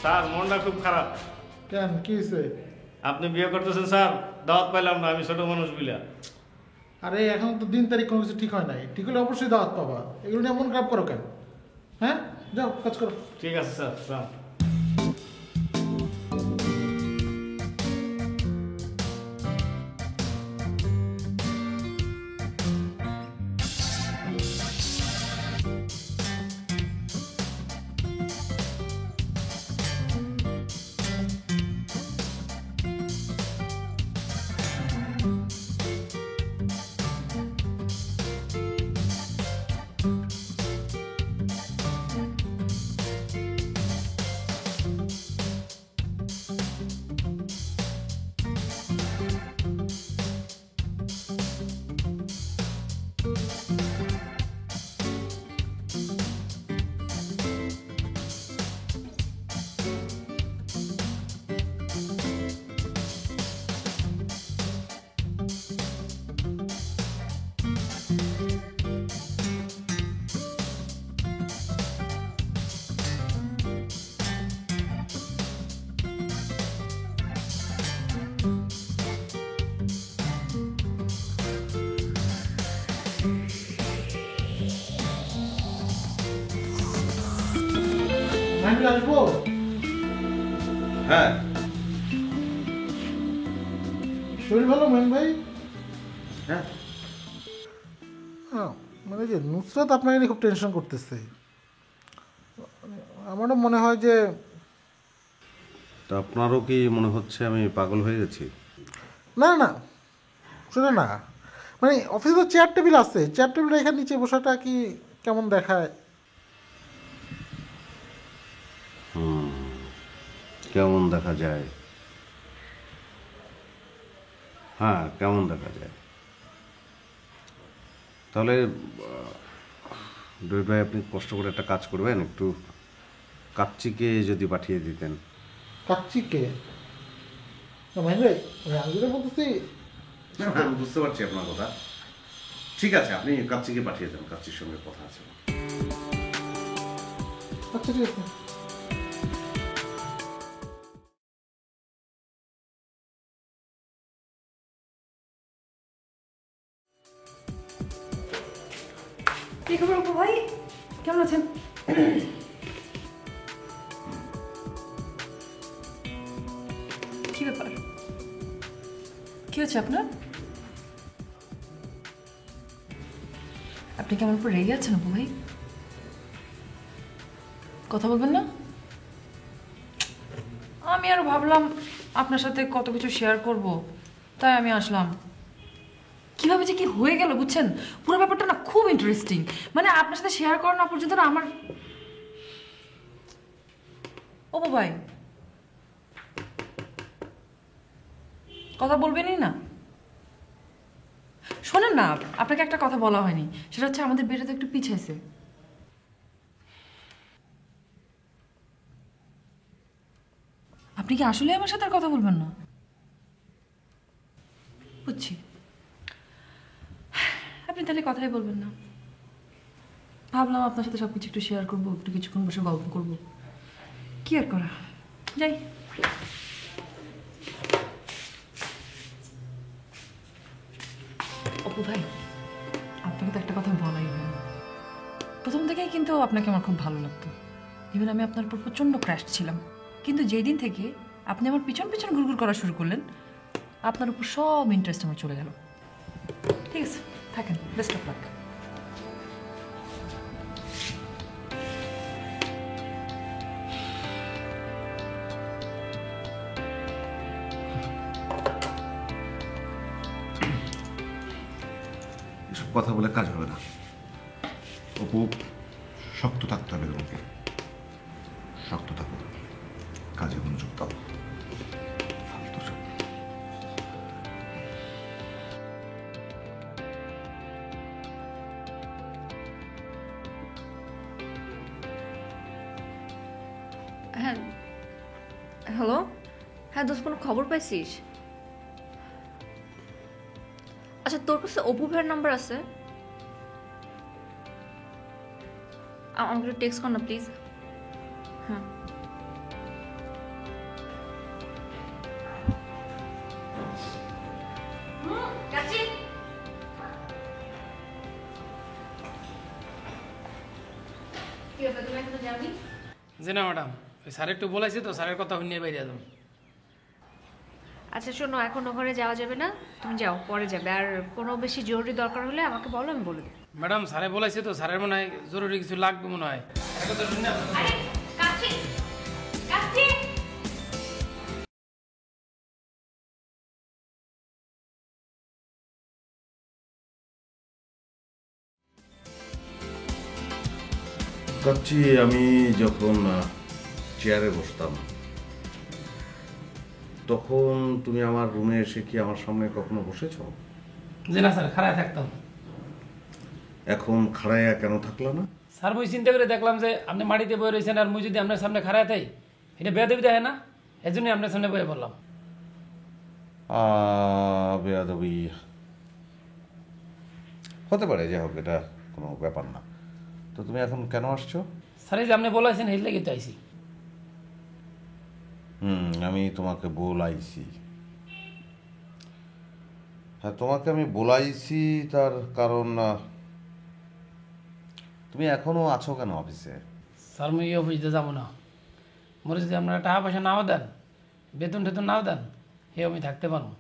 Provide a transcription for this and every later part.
Sir মনটা খুব খারাপ। কেন, কি হয়েছে? আপনি বিয়ে করতেছেন স্যার, দাওয়াত পাইলাম না, আমি ছোট মানুষ বিলা। আরে এখন তো দিন তারিখ কোনো কিছু ঠিক হয় নাই, ঠিক হলে অবশ্যই দাওয়াত পাবা। এগুলো নিয়ে মন খারাপ করো কেন? হ্যাঁ, যাও কাজ করো। ঠিক আছে স্যার, স্যার। আমি আসবো। হ্যাঁ, শরীর ভালো মেন ভাই? হ্যাঁ। মানে যে নুসরাত আপনাকে নিয়ে খুব টেনশন করতেছে। আমারও মনে হয় যে তা আপনারও কি মনে হচ্ছে আমি পাগল হয়ে গেছি? না না, শুনে না, মানে অফিসে তো চেয়ার টেবিল আছে, চেয়ার টেবিল এখানে নিচে বসাটা কি কেমন দেখায়? কেমন দেখা যায়? হ্যাঁ, কেমন দেখা যায়। তাহলে ডোয়েট ভাই, আপনি কষ্ট করে একটা কাজ করবেন, একটু কাচ্চিকে যদি পাঠিয়ে দিতেন। কাচ্চিকে? না মেন ভাই, আমি যেটা বলতেছি। আমি বুঝতে পারছি আপনার কথা। ঠিক আছে, আপনি কাচ্চিকে পাঠিয়ে দেন, কাচ্চির সঙ্গে কথা আছে। আচ্ছা ঠিক আছে। কি খবর অপু ভাই, কেমন আছেন? কি ব্যাপার, কি হচ্ছে আপনার? আপনি কেমন করে রেগে আছেন অপু ভাই? কথা বলবেন না? আমি আর ভাবলাম আপনার সাথে কত কিছু শেয়ার করব, তাই আমি আসলাম। কিভাবে যে কি হয়ে গেল বুঝছেন, পুরো ব্যাপারটা না খুব ইন্টারেস্টিং। মানে আপনার সাথে শেয়ার করা না পর্যন্ত না আমার। অপু ভাই, কথা বলবেনই না? শোনেন না, আপনাকে একটা কথা বলা হয়নি, সেটা হচ্ছে আমাদের বিয়েটা তো একটু পিছাইছে। আপনি কি আসলে আমার সাথে আর কথা বলবেন না? বুঝছি, আপনি তাহলে কথাই বলবেন না। ভাবলাম আপনার সাথে সবকিছু একটু শেয়ার করবো, একটু কিছুক্ষণ বসে গল্প করবো, কি আর করা। যাই। অপু ভাই, আপনাকে তো একটা কথা বলাই হয়নি। প্রথম থেকেই কিন্তু আপনাকে আমার খুব ভালো লাগতো, ইভেন আমি আপনার উপর প্রচণ্ড ক্র্যাশ ছিলাম। কিন্তু যেই দিন থেকে আপনি আমার পিছন পিছন ঘুরঘুর করা শুরু করলেন, আপনার উপর সব ইন্টারেস্ট আমার চলে গেল। ঠিক আছে, থাকেন, বেস্ট অফ লাক। এসব কথা বলে কাজ হবে না। অপু, শক্ত থাকতে হবে তোমাকে। শক্ত থাকো, কাজে মনোযোগ দাও। ফালতু সব। হ্যাঁ, হ্যালো। হ্যাঁ দোস্ত, কোনো খবর পাইছিস? আচ্ছা, তোর কাছে অপু ভাইয়ের নাম্বার আছে? আমাকে টেক্সট কর না প্লিজ। হ্যাঁ ব্যাপার, তুমি এখনো যাওনি? জি না ম্যাডাম, ওই স্যার একটু বলেছি তো, স্যারের কথা শুনিয়ে বাইরে যাবো। আচ্ছা শোনো, এখন ওখানে যাওয়া যাবে না, তুমি যাও, পরে যাবে। আর কোনো বেশি জরুরি দরকার হলে আমাকে বলো, আমি বলে দেবো। ম্যাডাম স্যারে বলেছে তো, স্যারের মনে হয় জরুরি কিছু লাগবে মনে হয়। স্যারের কথা শুনে আরে কাছে কাছে ভাবছি আমি যখন চেয়ারে বসতাম তখন তুমি আমার রুমে এসে কি আমার সামনে কখনো বসেছ? জি না স্যার, খাড়ায় থাকতাম। এখন খাড়াইয়া কেন থাকলা না? স্যার মুই চিন্তা করে দেখলাম যে আপনি মাটিতে বয়ে রয়েছেন, আর মুই যদি আপনার সামনে খাড়ায় থাই, এটা বেয়াদবি দেখে না, এই জন্যই আপনার সামনে বয়ে পড়লাম। বেয়াদবি হতে পারে, যাই হোক, এটা কোনো ব্যাপার না। তো তুমি এখন কেন আসছো? স্যার এই যে আপনি বলেছেন, এই লেগে তো আইসি। আমি তোমাকে বলাইছি। হ্যাঁ, তোমাকে আমি বলাইছি, তার কারণ তুমি এখনো আছো কেন অফিসে? স্যার মুই এই অফিসে যাবো না। মোর যদি আপনারা টাকা পয়সা নাও দেন, বেতন টেতন নাও দেন, হে আমি থাকতে পারবো।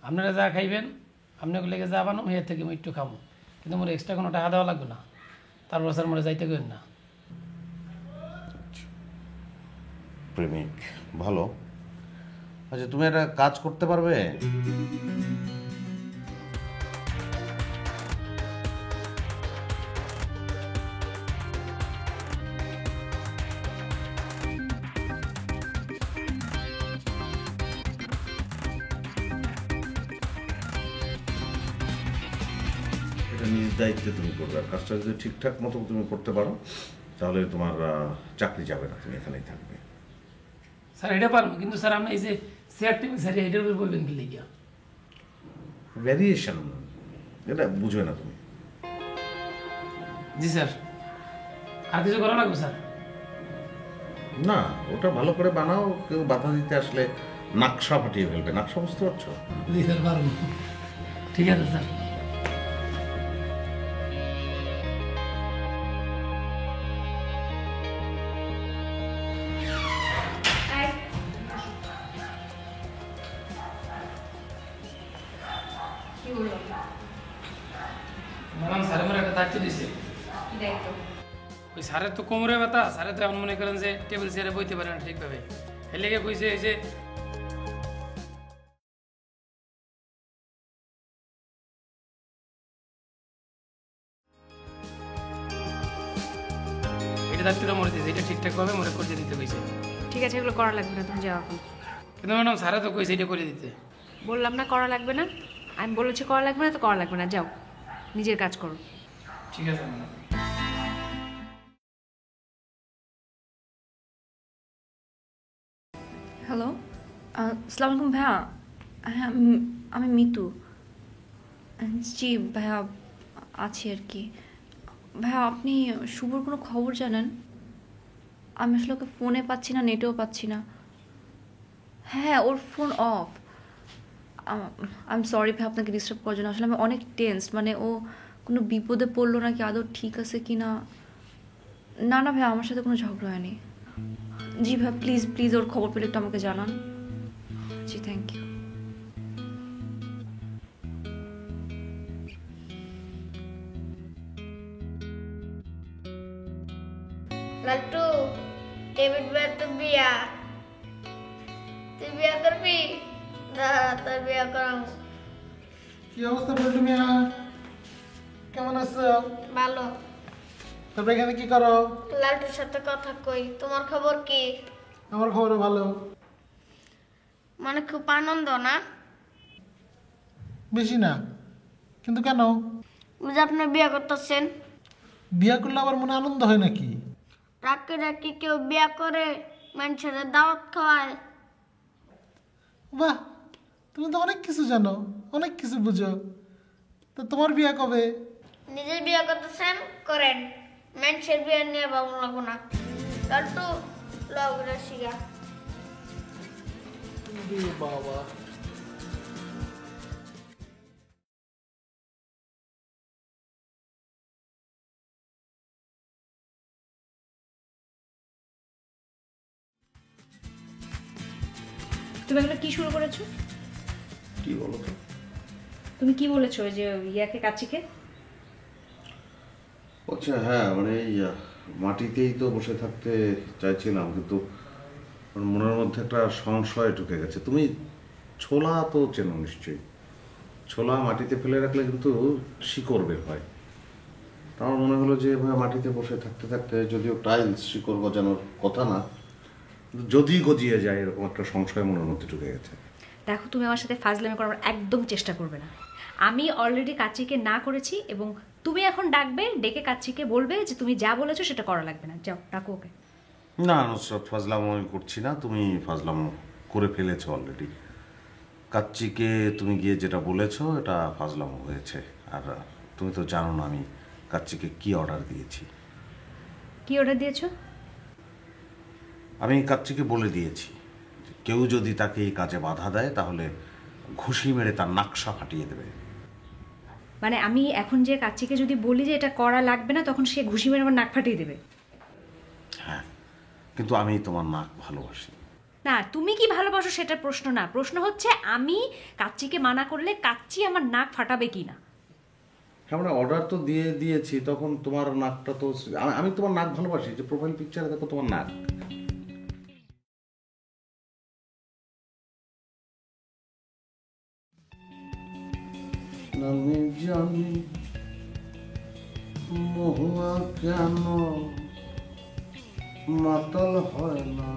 আপনারা যা খাইবেন, আপনাকে লেগে যা বানো, এর থেকে আমি একটু খাবো, কিন্তু মোর এক্সট্রা কোনো টাকা দেওয়া লাগবে না। তারপর স্যার মোরে যাইতে গেলেন না। প্রেমিক, ভালো। আচ্ছা, তুমি একটা কাজ করতে পারবে? এটা নিজ দায়িত্বে তুমি করবে, আর কাজটা যদি ঠিকঠাক মতো তুমি করতে পারো তাহলে তোমার চাকরি যাবে না, তুমি এখানেই থাকবে। স্যার এটা পারবো, কিন্তু স্যার আপনি এই যে চেয়ার টেবিল স্যার এটার উপর বলবেন কি লেগিয়া? ভ্যারিয়েশন, এটা বুঝবে না তুমি। জি স্যার, আর কিছু করা লাগবে স্যার? না, ওটা ভালো করে বানাও, কেউ বাধা দিতে আসলে নকশা ফাটিয়ে ফেলবে। নকশা বুঝতে পারছো? জি স্যার পারবো। ঠিক আছে স্যার। কি বললো? ম্যাডাম স্যার আমার একটা দায়িত্ব দিয়েছে। কি দায়িত্ব? ওই স্যারের তো কোমরে ব্যথা, স্যারে তো এমন মনে করেন যে টেবিল চেয়ারে বইতে পারে না ঠিকভাবে। এর লেগে কইছে এই যে এটা দায়িত্বটা মরে দিয়েছে, এটা ঠিকঠাকভাবে মনে করে দিতে কইছে। ঠিক আছে, এগুলো করা লাগবে না, তুমি যাও এখন। কিন্তু ম্যাডাম স্যারে তো কইছে এটা করে দিতে। বললাম না করা লাগবে না, আমি বলেছি করা লাগবে না তো করা লাগবে না, যাও নিজের কাজ করো। ঠিক আছে ম্যাডাম। হ্যালো, আসসালামু আলাইকুম ভাইয়া। হ্যাঁ, আমি মিতু। জি ভাইয়া, আছি আর কি। ভাইয়া আপনি শুভর কোনো খবর জানেন? আমি আসলে ওকে ফোনে পাচ্ছি না, নেটেও পাচ্ছি না। হ্যাঁ, ওর phone off. I am sorry ভাই আপনাকে ডিস্টার্ব করার জন্য, আসলে আমি অনেক টেন্সড। মানে ও কোনো বিপদে পড়লো নাকি, আদৌ ঠিক আছে কি না। না না ভাই, আমার সাথে কোনো ঝগড়া হয়নি। জি ভাই, প্লিজ প্লিজ ওর খবর পেলে একটু আমাকে জানান। জি থ্যাংক ইউ। লাল্টু, ডেভিড ভাই তো বিয়া, তুই বিয়া করবি? না, তোর বিয়া করাম। কি অবস্থা বলটু মিয়া? কেমন আছো? ভালো। তারপরে এখানে কি করো? লাল্টুর সাথে কথা কই। তোমার খবর কি? আমার খবরও ভালো। মানে খুব আনন্দ না? বেশি না, কিন্তু কেন? বুঝে আপনি বিয়া করতেছেন? বিয়া করলে আবার মনে আনন্দ হয় নাকি? রাখি রাখি কেউ বিয়া করে, মানুষের দাওয়াত খাওয়ায়। বাহ, তুমি তো অনেক কিছু জানো, অনেক কিছু বুঝো। তো তোমার বিয়া কবে? নিজে বিয়া করতেছেন করেন, মানুষের বিয়া নিয়ে ভাবুন লাগবো না। লাল্টু, লগরা শিখা। বাবা, তুমি এগুলো কি শুরু করেছো? কি বলো তো? তুমি কি বলেছো ওই যে ইয়াকে কাচ্চিকে? আচ্ছা হ্যাঁ, মানে এই মাটিতেই তো বসে থাকতে চাইছিলাম, কিন্তু আমার মনের মধ্যে একটা সংশয় ঢুকে গেছে। তুমি ছোলা তো চেনো নিশ্চয়ই। ছোলা মাটিতে ফেলে রাখলে কিন্তু শিকড় বের হয়। তা আমার মনে হলো যে এভাবে মাটিতে বসে থাকতে থাকতে, যদিও টাইলস শিকড় গজানোর কথা না, কিন্তু যদি গজিয়ে যায়, এরকম একটা সংশয় মনের মধ্যে ঢুকে গেছে। দেখো, তুমি আমার সাথে ফাজলামি করার একদম চেষ্টা করবে না। আমি অলরেডি কাচ্চিকে না করেছি, এবং তুমি এখন ডাকবে, ডেকে কাচ্চিকে বলবে যে তুমি যা বলেছো সেটা করা লাগবে না। যাও, ডাকো ওকে। না নুসরাত, ফাজলামো আমি করছি না, তুমি ফাজলামো করে ফেলেছো অলরেডি। কাচ্চিকে তুমি গিয়ে যেটা বলেছো এটা ফাজলামো হয়েছে। আর তুমি তো জানো না আমি কাচ্চিকে কি অর্ডার দিয়েছি। কি অর্ডার দিয়েছো? আমি কাচ্চিকে বলে দিয়েছি যে কেউ যদি তাকে এই কাজে বাধা দেয় তাহলে ঘুষি মেরে তার নাকশা ফাটিয়ে দেবে। মানে আমি এখন যে কাচ্চিকে যদি বলি যে এটা করা লাগবে না, তখন সে ঘুষি মেরে আমার নাক ফাটিয়ে দেবে? হ্যাঁ, কিন্তু আমি তোমার নাক ভালোবাসি। না, তুমি কি ভালোবাসো সেটা প্রশ্ন না। প্রশ্ন হচ্ছে আমি কাচ্চিকে মানা করলে কাচ্চি আমার নাক ফাটাবে কি না। হ্যাঁ, মানে অর্ডার তো দিয়েছি, তখন তোমার নাকটা তো আমি তোমার নাক ভালোবাসি। যে প্রোফাইল পিকচারে দেখো তোমার নাক। আমি জানি মহুয়া কেন মাতাল হয় না,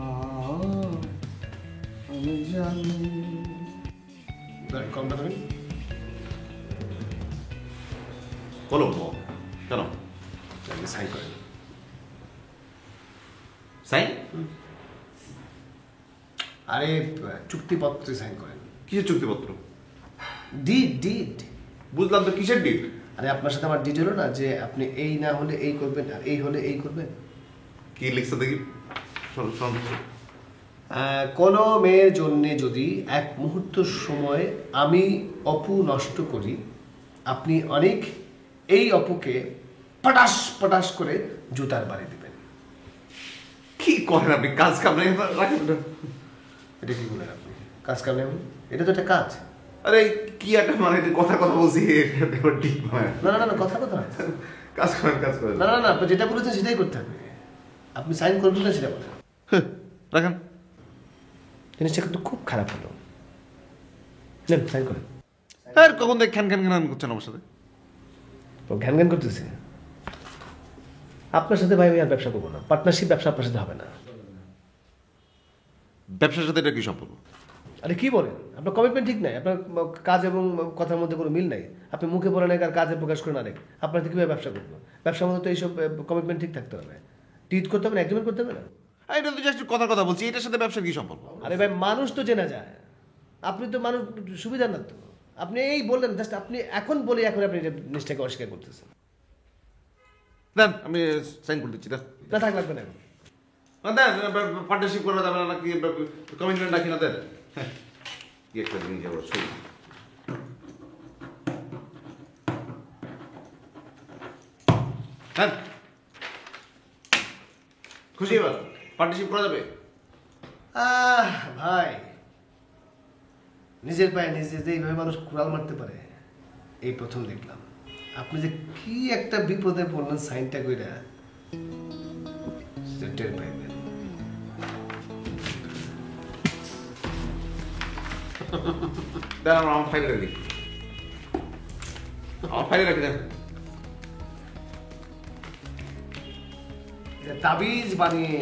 আমি জানি। কমটা তুমি বলো কেন? সাইন করেন। সাইন? আরে চুক্তিপত্রে সাইন করেন। কিসের চুক্তিপত্র? ডিড ডিড বুঝলাম তো, কিসের ডিট? আরে আপনার সাথে আমার ডিড হলো না যে আপনি এই না হলে এই করবেন আর এই হলে এই করবেন। কি লিখছে দেখি? কোনো মেয়ের জন্যে যদি এক মুহূর্ত সময় আমি অপু নষ্ট করি, আপনি অনেক এই অপুকে পটাশ পটাশ করে জুতার বাড়ি দিবেন। কি করেন আপনি? কাজ কামড়ে রাখেন না। এটা কি বলেন আপনি? কাজ কাম নেই? এটা তো একটা কাজ। আরে কি একটা মানে কথা বলছি, ঠিক নয়। না না না, কথা কথা কাজ করেন, কাজ করেন। না না না, আপনি যেটা বলেছেন সেটাই করতে হবে। আপনি সাইন করবেন না সেটা বলেন। রাখেন। জিনিসটা কিন্তু খুব খারাপ হলো। নেন সাইন করেন। আর কখন দেখ খ্যান খ্যান খ্যান করছেন আমার সাথে? ঘ্যান ঘ্যান করতেছে। আপনার সাথে ভাই আমি আর ব্যবসা করবো না। পার্টনারশিপ ব্যবসা আপনার সাথে হবে না। ব্যবসার সাথে এটা কি সম্পর্ক? আরে কি বলেন? আপনার কমিটমেন্ট ঠিক নাই। আপনার কাজ এবং কথার মধ্যে কোনো মিল নাই। আপনি মুখে বলেন এক আর কাজে প্রকাশ করে না রেখ। আপনার থেকে কীভাবে ব্যবসা করবো? ব্যবসার মধ্যে তো এইসব কমিটমেন্ট ঠিক থাকতে হবে। ট্রিট করতে হবে না, এগ্রিমেন্ট করতে হবে না। এটা তো জাস্ট কথা বলছি, এটার সাথে ব্যবসার কি সম্পর্ক? আরে ভাই, মানুষ তো চেনা যায়। আপনি তো মানুষ সুবিধা না তো। আপনি এই বললেন জাস্ট, আপনি এখন বলে এখন আপনি জিনিসটাকে অস্বীকার করতেছেন। দেন, আমি সাইন করে দিচ্ছি। না থাক, লাগবে না। দেন, পার্টনারশিপ করা যাবে না নাকি? কমিটমেন্ট রাখি না? দেন। কি একটা জিনিস আবার সই। হ্যাঁ, খুশি এবার? পার্টনারশিপ করা যাবে? ভাই, নিজের পায়ে নিজে যে এইভাবে মানুষ কুড়াল মারতে পারে এই প্রথম দেখলাম। আপনি যে কি একটা বিপদে পড়লেন সাইনটা কইরা, সেটা টের পাইবেন। দেন, আমার ফাইলে রাখি। আমার ফাইলে রাখি। দেন, তাবিজ বানিয়ে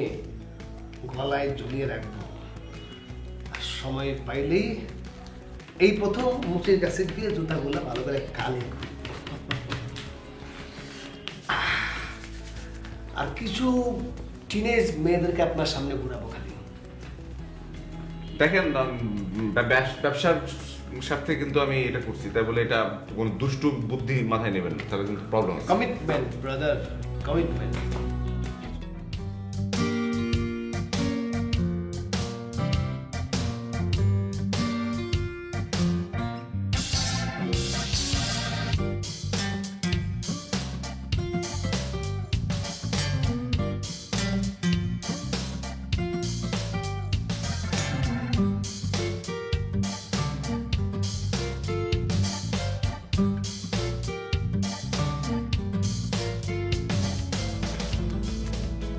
গলায় ঝুলিয়ে রাখবো। আর সময় পাইলেই এই প্রথম মুখের কাছে দিয়ে জুতাগুলো ভালো করে কালে আর কিছু টিনেজ মেয়েদেরকে আপনার সামনে ঘুরাবো খালি। দেখেন, ব্যবসার স্বার্থে কিন্তু আমি এটা করছি, তাই বলে এটা কোনো দুষ্টু বুদ্ধি মাথায় নেবেন না, তাহলে কিন্তু প্রবলেম আছে। Commitment brother, commitment.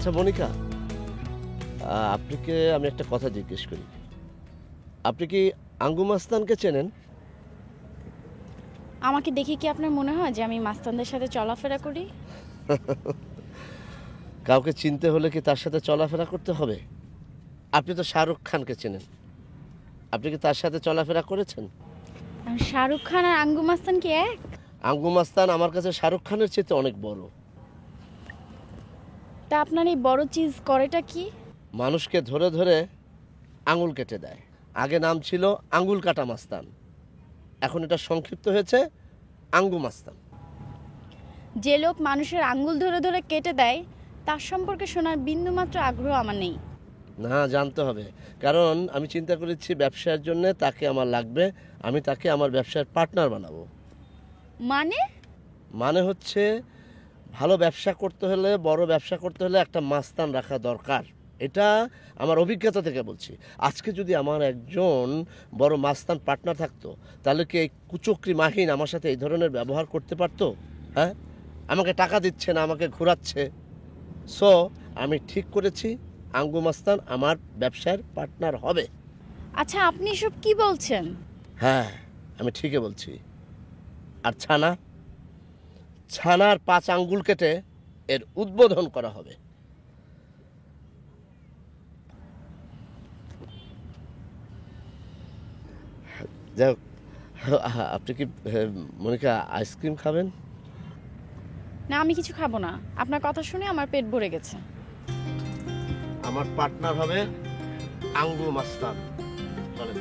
আচ্ছা মনিকা, আপনাকে আমি একটা কথা জিজ্ঞেস করি, আপনি কি আঙ্গু মাস্তানকে চেনেন? আমাকে দেখে কি আপনার মনে হয় যে আমি মাস্তানদের সাথে চলাফেরা করি? কাউকে চিনতে হলে কি তার সাথে চলাফেরা করতে হবে? আপনি তো শাহরুখ খানকে চেনেন, আপনি কি তার সাথে চলাফেরা করেছেন? আর শাহরুখ খান আর আঙ্গু মাস্তান কি এক? আঙ্গু মাস্তান আমার কাছে শাহরুখ খানের চেয়ে অনেক বড়। তা আপনার এই বড় চিজ করেটা কি? মানুষকে ধরে ধরে আঙুল কেটে দেয়। আগে নাম ছিল আঙ্গুল কাটা মাস্তান, এখন এটা সংক্ষিপ্ত হয়েছে আঙ্গু মাস্তান। যে লোক মানুষের আঙ্গুল ধরে ধরে কেটে দেয় তার সম্পর্কে শোনার বিন্দুমাত্র আগ্রহ আমার নেই। না, জানতে হবে, কারণ আমি চিন্তা করেছি ব্যবসার জন্য তাকে আমার লাগবে, আমি তাকে আমার ব্যবসার পার্টনার বানাবো। মানে হচ্ছে ভালো ব্যবসা করতে হলে, বড় ব্যবসা করতে হলে একটা মাস্তান রাখা দরকার। এটা আমার অভিজ্ঞতা থেকে বলছি। আজকে যদি আমার একজন বড় মাস্তান পার্টনার থাকতো, তাহলে কি এই কুচক্রি মাহিন আমার সাথে এই ধরনের ব্যবহার করতে পারতো? হ্যাঁ, আমাকে টাকা দিচ্ছে না, আমাকে ঘোরাচ্ছে। সো আমি ঠিক করেছি আঙ্গু মাস্তান আমার ব্যবসার পার্টনার হবে। আচ্ছা, আপনি এসব কি বলছেন? হ্যাঁ, আমি ঠিকই বলছি। আর ছানার 5 আঙ্গুল কেটে এর উদ্বোধন করা হবে। যাই হোক, আপনি কি মনিকা আইসক্রিম খাবেন? না, আমি কিছু খাবো না। আপনার কথা শুনে আমার পেট ভরে গেছে। আমার পার্টনার হবে আঙ্গু মাস্তান। চলেন।